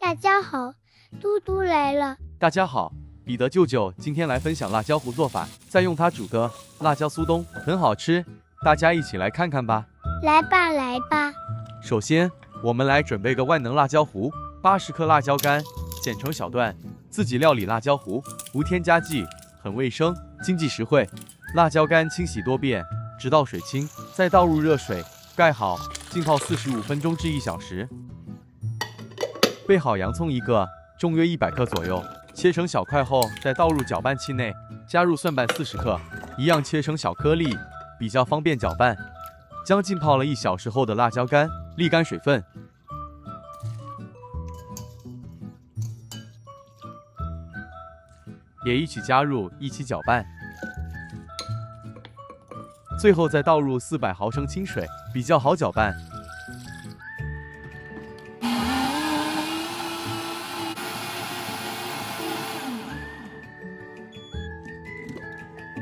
大家好，嘟嘟来了。大家好，彼得舅舅今天来分享辣椒糊做法，再用它煮的辣椒酥冬，很好吃，大家一起来看看吧。来吧，来吧。首先，我们来准备个万能辣椒糊，80克辣椒干，剪成小段，自己料理辣椒糊，无添加剂，很卫生，经济实惠。辣椒干清洗多遍，直到水清，再倒入热水，盖好，浸泡45分钟至1小时。备好洋葱1个，重约100克左右，切成小块后再倒入搅拌器内，加入蒜瓣40克，一样切成小颗粒，比较方便搅拌。将浸泡了1小时后的辣椒干沥干水分，也一起加入，一起搅拌。最后再倒入400毫升清水，比较好搅拌。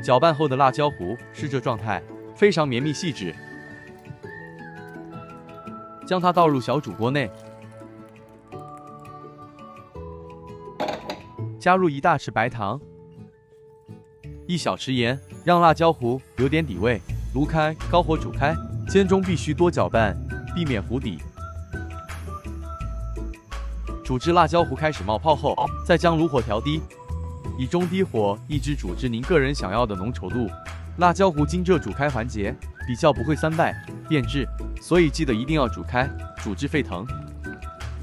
搅拌后的辣椒糊是这状态，非常绵密细致。将它倒入小煮锅内，加入1大匙白糖，1小匙盐，让辣椒糊有点底味。炉开，高火煮开，煎中必须多搅拌，避免糊底。煮至辣椒糊开始冒泡后，再将炉火调低，以中低火一直煮至您个人想要的浓稠度。辣椒糊经这煮开环节，比较不会三败变质，所以记得一定要煮开，煮至沸腾。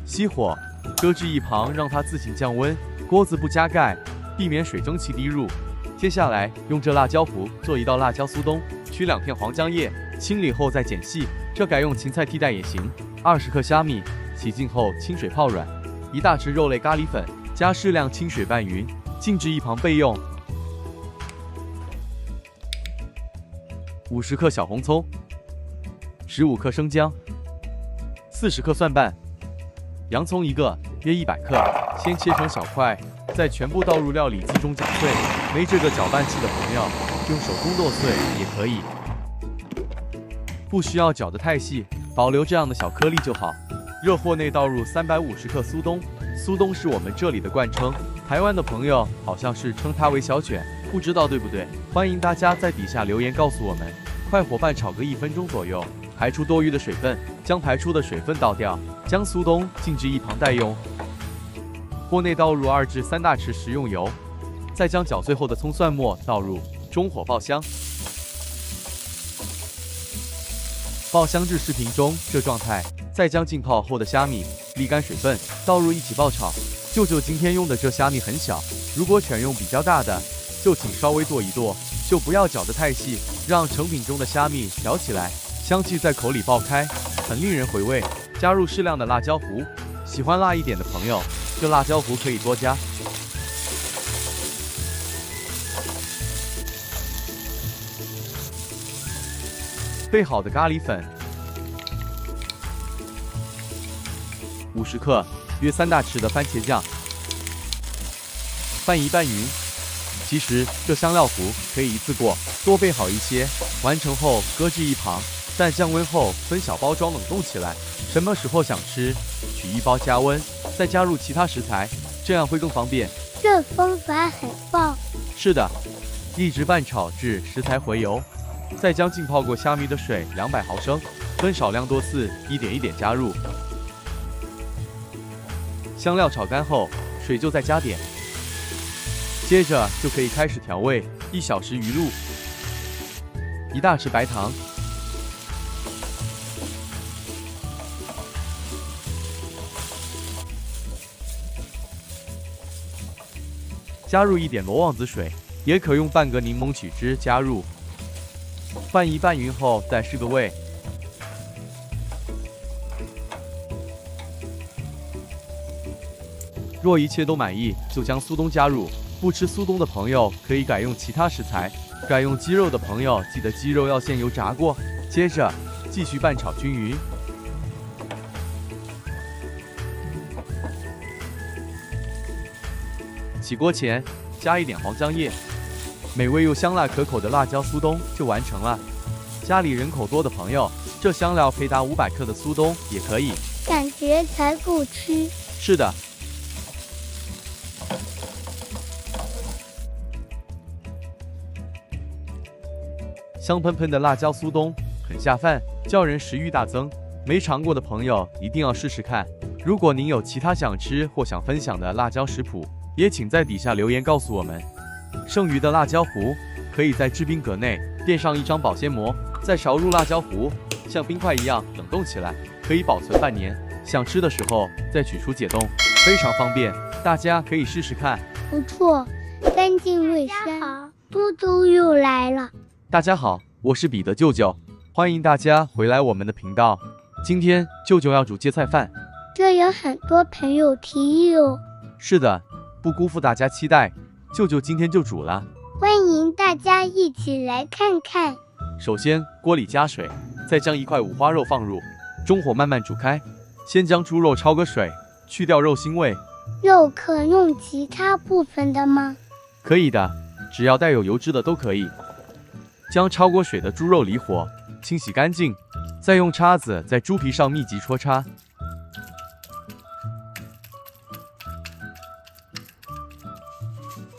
熄火，搁置一旁，让它自行降温。锅子不加盖，避免水蒸气滴入。接下来用这辣椒糊做一道辣椒酥冬，取2片黄姜叶，清理后再剪细，这改用芹菜替代也行。20克虾米，洗净后清水泡软。1大匙肉类咖喱粉，加适量清水拌匀，静置一旁备用。50克小红葱，15克生姜，40克蒜瓣，洋葱1个，约100克，先切成小块，再全部倒入料理机中搅碎。没这个搅拌器的朋友，用手工剁碎也可以，不需要搅得太细，保留这样的小颗粒就好。热锅内倒入350克酥冬，酥冬是我们这里的惯称，台湾的朋友好像是称它为小卷，不知道对不对？欢迎大家在底下留言告诉我们。快火拌炒个1分钟左右，排出多余的水分，将排出的水分倒掉，将酥冬静置一旁待用。锅内倒入2至3大匙食用油，再将搅碎后的葱蒜末倒入，中火爆香。爆香至视频中这状态，再将浸泡后的虾米沥干水分倒入一起爆炒。舅舅今天用的这虾米很小，如果选用比较大的，就请稍微剁一剁，就不要搅得太细，让成品中的虾米嚼起来，香气在口里爆开，很令人回味。加入适量的辣椒糊，喜欢辣一点的朋友，这辣椒糊可以多加。备好的咖喱粉50克，约3大匙的番茄酱，拌一拌匀。其实这香料糊可以一次过，多备好一些，完成后搁置一旁，待降温后分小包装冷冻起来。什么时候想吃，取1包加温，再加入其他食材，这样会更方便。这方法很棒。是的，一直拌炒至食材回油，再将浸泡过虾米的水200毫升，分少量多次，一点一点加入。香料炒干后，水就再加点。接着就可以开始调味，1小匙鱼露，1大匙白糖，加入一点罗望子水，也可用半个柠檬取汁加入。拌一拌匀后再试个味。若一切都满意，就将酥冬加入。不吃酥冬的朋友可以改用其他食材，改用鸡肉的朋友记得鸡肉要先油炸过。接着继续拌炒均匀。起锅前加一点黄姜叶，美味又香辣可口的辣椒酥冬就完成了。家里人口多的朋友，这香料配搭500克的酥冬也可以。感觉才够吃。是的，香喷喷的辣椒酥冬很下饭，叫人食欲大增。没尝过的朋友一定要试试看。如果您有其他想吃或想分享的辣椒食谱，也请在底下留言告诉我们。剩余的辣椒糊可以在制冰格内垫上一张保鲜膜，再勺入辣椒糊，像冰块一样冷冻起来，可以保存半年。想吃的时候再取出解冻，非常方便，大家可以试试看。不错，干净卫生。好，嘟嘟又来了。大家好，我是彼得舅舅，欢迎大家回来我们的频道。今天舅舅要煮芥菜饭，这有很多朋友提议哦。是的，不辜负大家期待，舅舅今天就煮了。欢迎大家一起来看看。首先，锅里加水，再将一块五花肉放入，中火慢慢煮开。先将猪肉焯个水，去掉肉腥味。肉可用其他部分的吗？可以的，只要带有油脂的都可以。将焯过水的猪肉离火，清洗干净，再用叉子在猪皮上密集戳插。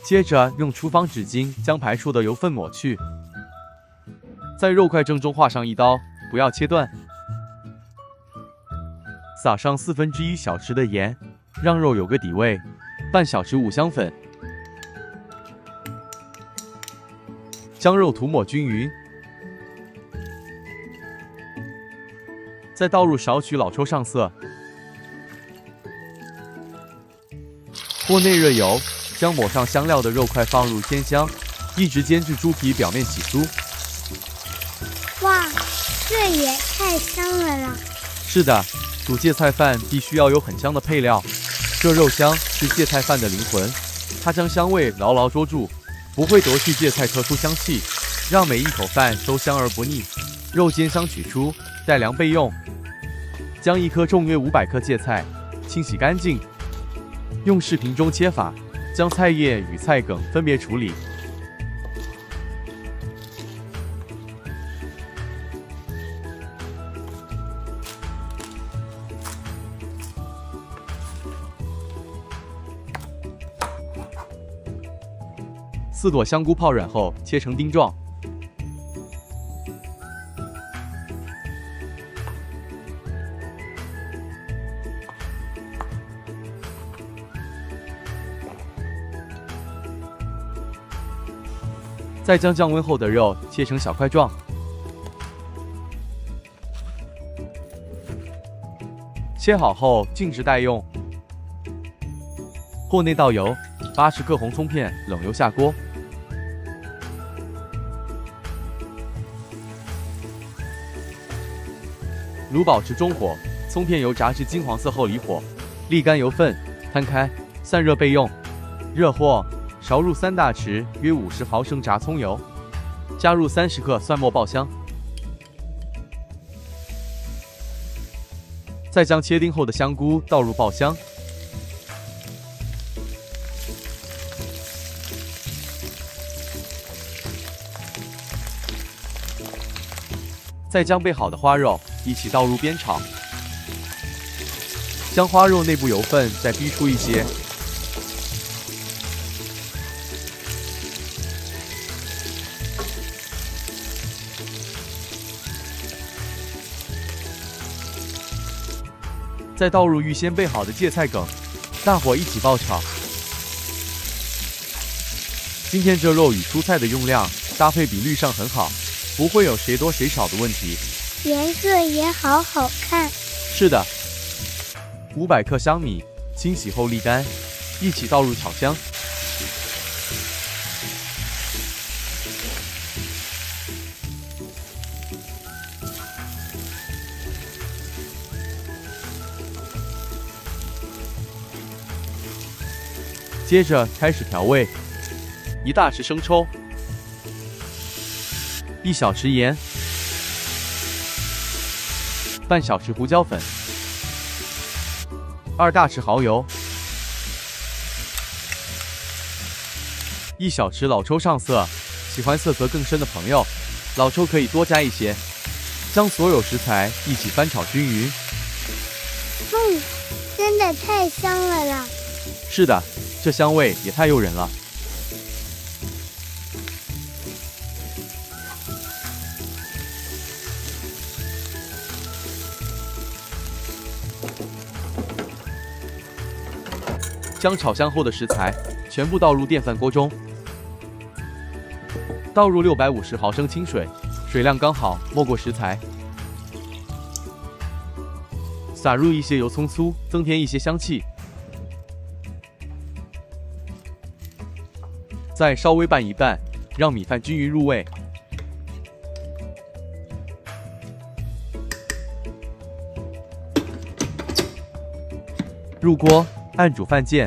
接着用厨房纸巾将排出的油分抹去，在肉块正中划上一刀，不要切断。撒上1/4小匙的盐，让肉有个底味，半小匙五香粉，将肉涂抹均匀，再倒入少许老抽上色。锅内热油，将抹上香料的肉块放入煎香，一直煎至猪皮表面起酥。哇，这也太香了啦！是的，煮芥菜饭必须要有很香的配料，这肉香是芥菜饭的灵魂，它将香味牢牢捉住，不会夺去芥菜特殊香气，让每一口饭都香而不腻。肉煎香取出，待凉备用。将一颗重约500克芥菜清洗干净，用视频中切法，将菜叶与菜梗分别处理。4朵香菇泡软后切成丁状，再将降温后的肉切成小块状，切好后静置待用。锅内倒油，80克红葱片冷油下锅，炉保持中火，葱片油炸至金黄色后离火，沥干油分，摊开，散热备用。热货，勺入3大匙约50毫升炸葱油，加入30克蒜末爆香，再将切丁后的香菇倒入爆香，再将备好的花肉一起倒入煸炒，将花肉内部油分再逼出一些，再倒入预先备好的芥菜梗，大火一起爆炒。今天这肉与蔬菜的用量搭配比率上很好，不会有谁多谁少的问题。颜色也好好看。是的，500克香米清洗后沥干，一起倒入炒香。接着开始调味，1大匙生抽，1小匙盐，半小匙胡椒粉，2大匙蚝油，1小匙老抽上色，喜欢色泽更深的朋友，老抽可以多加一些。将所有食材一起翻炒均匀。真的太香了啦！是的，这香味也太诱人了。将炒香后的食材全部倒入电饭锅中，倒入650毫升清水，水量刚好没过食材，撒入一些油葱酥，增添一些香气，再稍微拌一拌，让米饭均匀入味。入锅，按煮饭键，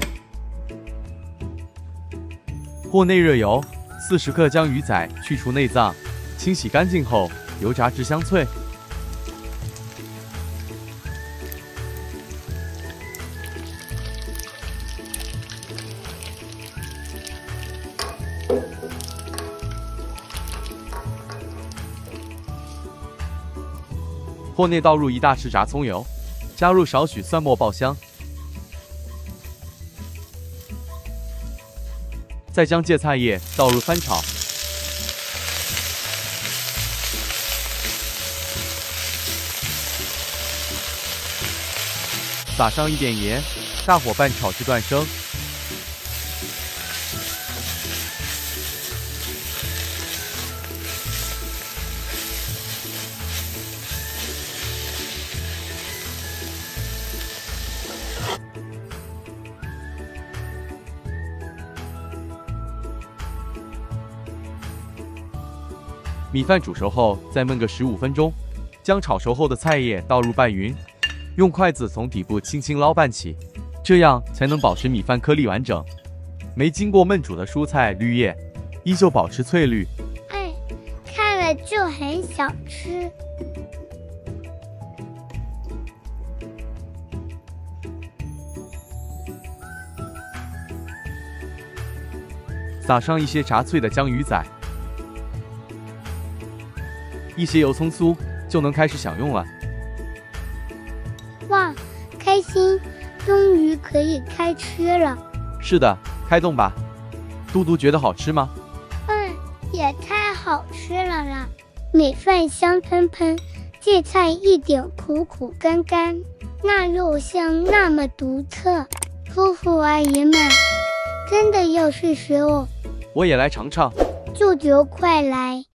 锅内热油，40克将鱼仔去除内脏，清洗干净后油炸至香脆。锅内倒入1大匙炸葱油，加入少许蒜末爆香。再将芥菜叶倒入翻炒，撒上一点盐，大火拌炒至断生。米饭煮熟后，再焖个15分钟，将炒熟后的菜叶倒入拌匀，用筷子从底部轻轻捞拌起，这样才能保持米饭颗粒完整。没经过焖煮的蔬菜绿叶依旧保持翠绿。哎，看了就很想吃。撒上一些炸脆的江鱼仔。一些油葱酥，就能开始享用了。哇，开心，终于可以开吃了。是的，开动吧。嘟嘟觉得好吃吗？也太好吃了啦！米饭香喷喷，芥菜一点苦苦干干，那肉香那么独特。夫妇阿姨们，真的要试试哦。我也来尝尝。舅舅快来！